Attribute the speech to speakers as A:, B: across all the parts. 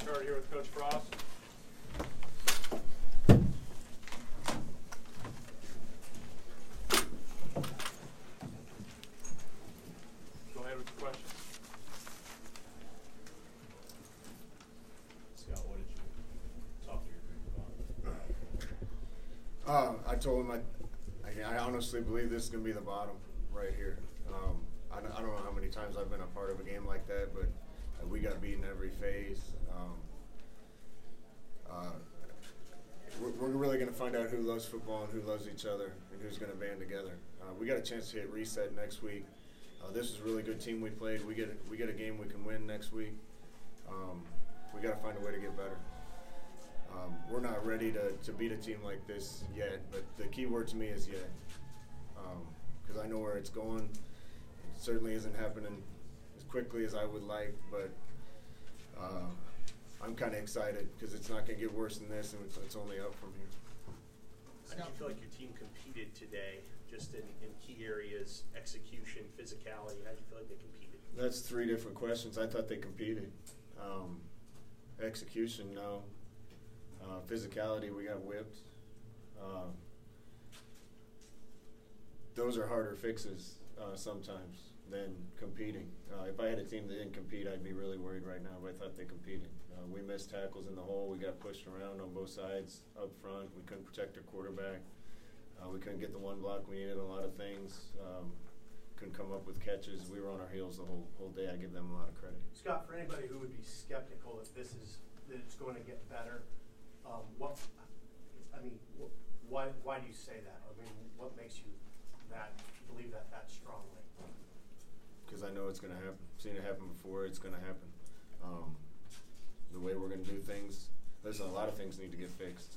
A: start here with Coach Frost. Go ahead with the questions.
B: Scott, what did you talk to your group about?
C: I told him I honestly believe this is going to be the bottom right here. I don't know how many times I've been a part of a game like that, but we got beaten every phase. We're really going to find out who loves football and who loves each other and who's going to band together. We got a chance to hit reset next week. This is a really good team we played. We get a game we can win next week. We got to find a way to get better. We're not ready to beat a team like this yet, but the key word to me is yet, because I know where it's going. It certainly isn't happening as quickly as I would like, but I'm kind of excited because it's not going to get worse than this, and it's only up from here.
B: How do you feel like your team competed today, just in key areas, execution, physicality? How do you feel like they competed?
C: That's three different questions. I thought they competed. Execution, no. Physicality, we got whipped. Those are harder fixes sometimes than competing. If I had a team that didn't compete, I'd be really worried right now, but I thought they competed. We missed tackles in the hole. We got pushed around on both sides up front. We couldn't protect our quarterback. We couldn't get the one block we needed, a lot of things. Couldn't come up with catches. We were on our heels the whole day. I give them a lot of credit.
D: Scott, for anybody who would be skeptical that that it's going to get better, why do you say that? I mean, what makes you believe that strongly?
C: Because I know it's going to happen. I've seen it happen before. It's going to happen. The way we're going to do things, there's a lot of things need to get fixed.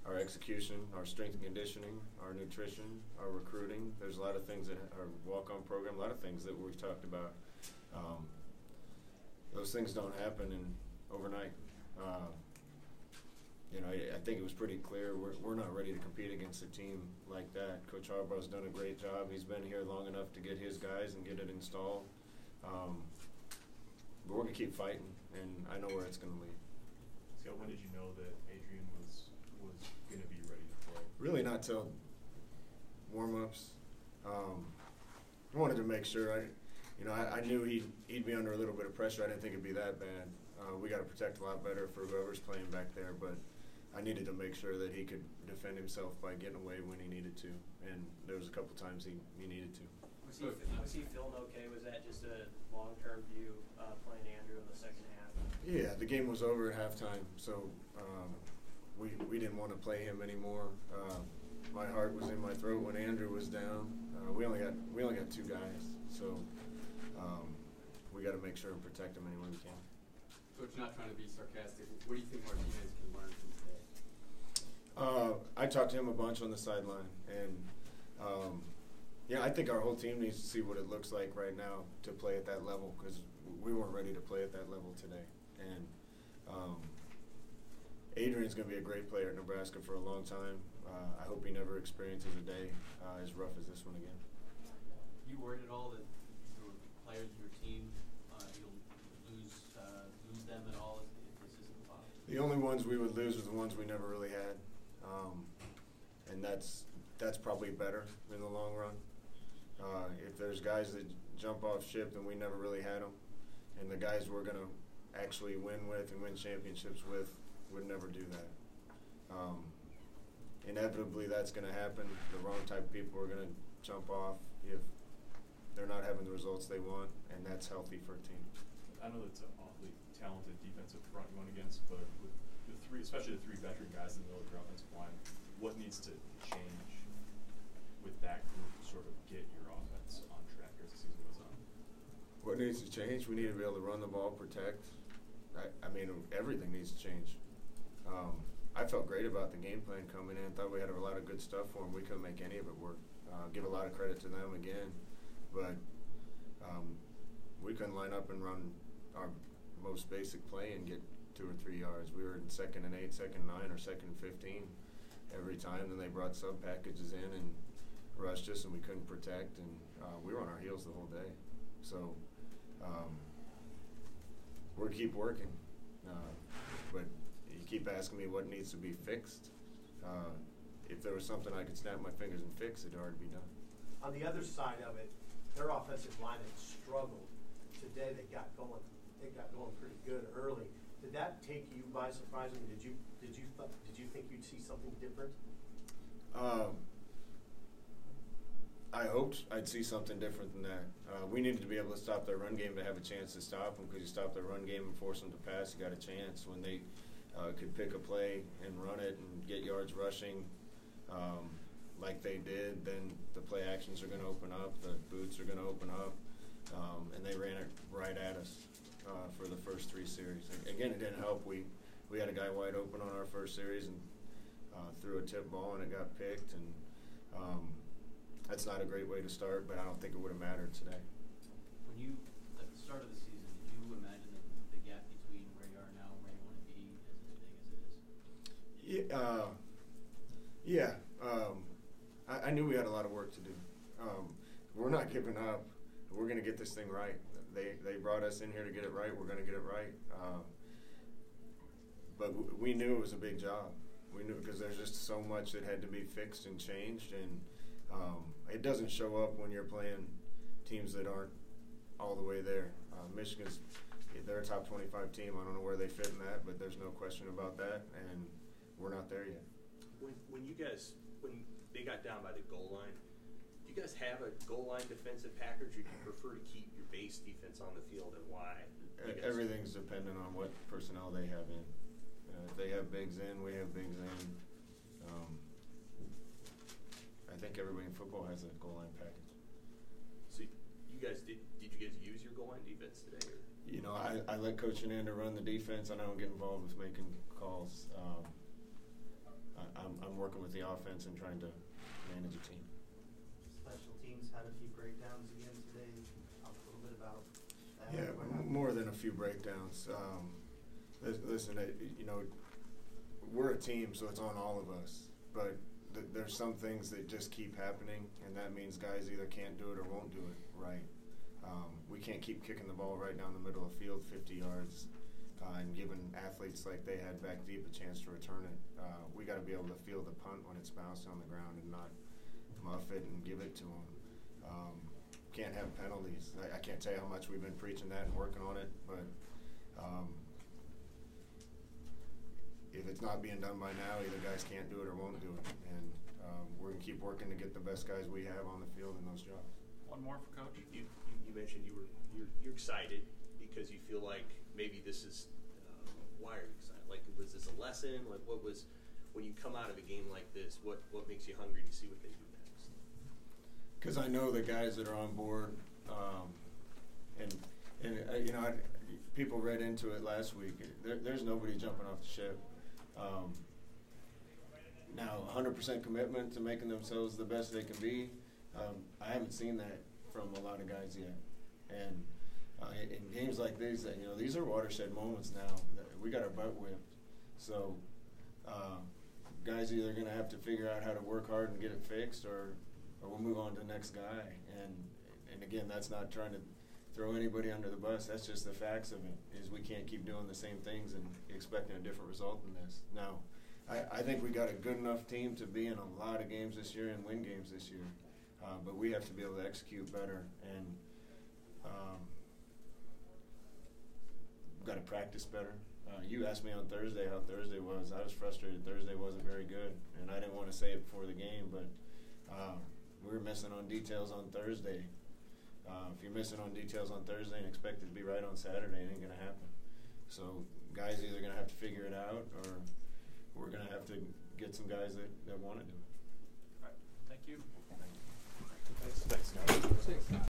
C: Our execution, our strength and conditioning, our nutrition, our recruiting. There's a lot of things that our walk-on program, a lot of things that we've talked about. Those things don't happen overnight. I think it was pretty clear we're not ready to compete against a team like that. Coach Harbaugh's done a great job. He's been here long enough to get his guys and get it installed. But we're going to keep fighting, and I know where it's going to lead.
B: Scott, when did you know that Adrian was going to be ready to play?
C: Really not till warm-ups. I wanted to make sure. I knew he'd be under a little bit of pressure. I didn't think it'd be that bad. We got to protect a lot better for whoever's playing back there, but I needed to make sure that he could defend himself by getting away when he needed to, and there was a couple times he needed to.
E: Was he feeling okay? Was that just a long-term view playing Andrew in the second half?
C: Yeah, the game was over at halftime, so we didn't want to play him anymore. My heart was in my throat when Andrew was down. We only got two guys, so we got to make sure and protect him any way we can.
F: Coach, not trying to be sarcastic, what do you think Martinez can learn from today?
C: I talked to him a bunch on the sideline, and I think our whole team needs to see what it looks like right now to play at that level, because we weren't ready to play at that level today. And Adrian's going to be a great player at Nebraska for a long time. I hope he never experiences a day as rough as this one again.
F: You worried at all that your players, your team, you'll lose them at all if this isn't the bottom?
C: The only ones we would lose are the ones we never really had, and that's probably better in the long run. If there's guys that jump off ship, then we never really had them, and the guys we're going to actually win with and win championships with would never do that. Inevitably, that's going to happen. The wrong type of people are going to jump off if they're not having the results they want, and that's healthy for a team.
A: I know that's an awfully talented defensive front you went against, but with the three, especially the three veteran guys in the middle of your offensive line, what needs to change with that group to sort of get your offense on track as the season goes on?
C: What needs to change? We need to be able to run the ball, protect. I mean, everything needs to change. I felt great about the game plan coming in. Thought we had a lot of good stuff for them. We couldn't make any of it work. Give a lot of credit to them again, but we couldn't line up and run our most basic play and get 2 or 3 yards. We were in 2nd and 8, 2nd and 9, or 2nd and 15 every time. Then they brought sub packages in and rushed us, and we couldn't protect, and we were on our heels the whole day. So we'll keep working. But you keep asking me what needs to be fixed. If there was something I could snap my fingers and fix, it'd already be done.
D: On the other side of it, their offensive line had struggled. Today they got going. They got going pretty good early. Did that take you by surprise? I mean, did you think you'd see something different?
C: I hoped I'd see something different than that. We needed to be able to stop their run game to have a chance to stop them, because you stop their run game and force them to pass, you got a chance. When they could pick a play and run it and get yards rushing like they did, then the play actions are going to open up, the boots are going to open up, and they ran it right at us for the first 3 series. Again, it didn't help. We had a guy wide open on our first series and threw a tip ball and it got picked, and that's not a great way to start, but I don't think it would have mattered today.
F: When you, at the start of the season, did you imagine that the gap between where you are now and where you want to be is as big as it is?
C: Yeah. I knew we had a lot of work to do. We're not giving up. We're going to get this thing right. They brought us in here to get it right. We're going to get it right. But we knew it was a big job. We knew, because there's just so much that had to be fixed and changed, and it doesn't show up when you're playing teams that aren't all the way there. They're a top 25 team. I don't know where they fit in that, but there's no question about that, and we're not there yet.
B: When they got down by the goal line, do you guys have a goal line defensive package, or do you prefer to keep your base defense on the field, and why?
C: Everything's dependent on what personnel they have in. If they have bigs in, we have bigs in. I think everybody in football has a goal line package.
B: So you guys did you guys use your goal line defense today? Or?
C: You know, I let Coach Ananda run the defense, and I don't get involved with making calls. I'm working with the offense and trying to manage a team.
G: Special teams had a few breakdowns again today. Talk a little bit about that.
C: Yeah, more than a few breakdowns. Listen, you know, we're a team, so it's on all of us. But there's some things that just keep happening, and that means guys either can't do it or won't do it right. We can't keep kicking the ball right down the middle of the field 50 yards and giving athletes like they had back deep a chance to return it. We got to be able to field the punt when it's bounced on the ground and not muff it and give it to them. Can't have penalties. I can't tell you how much we've been preaching that and working on it, but if it's not being done by now, either guys can't do it or won't do it. And we're going to keep working to get the best guys we have on the field in those jobs.
H: One more for Coach.
B: You mentioned you're excited because you feel like maybe this is why are you excited? Like, was this a lesson? Like, what was, when you come out of a game like this, what makes you hungry to see what they do next?
C: Because I know the guys that are on board, and you know, people read into it last week. There's nobody jumping off the ship. Now, 100% commitment to making themselves the best they can be. I haven't seen that from a lot of guys yet. And in games like these, you know, these are watershed moments now. We got our butt whipped. So guys are either going to have to figure out how to work hard and get it fixed, or we'll move on to the next guy. And again, that's not trying to throw anybody under the bus. That's just the facts of it, is we can't keep doing the same things and expecting a different result than this. Now, I think we got a good enough team to be in a lot of games this year and win games this year. But we have to be able to execute better, and we've got to practice better. You asked me on Thursday how Thursday was. I was frustrated. Thursday wasn't very good, and I didn't want to say it before the game, but we were missing on details on Thursday. If you're missing on details on Thursday and expect it to be right on Saturday, it ain't going to happen. So guys are either going to have to figure it out, or we're going to have to get some guys that want to do it.
H: All right. Thank you.
A: Thanks, guys.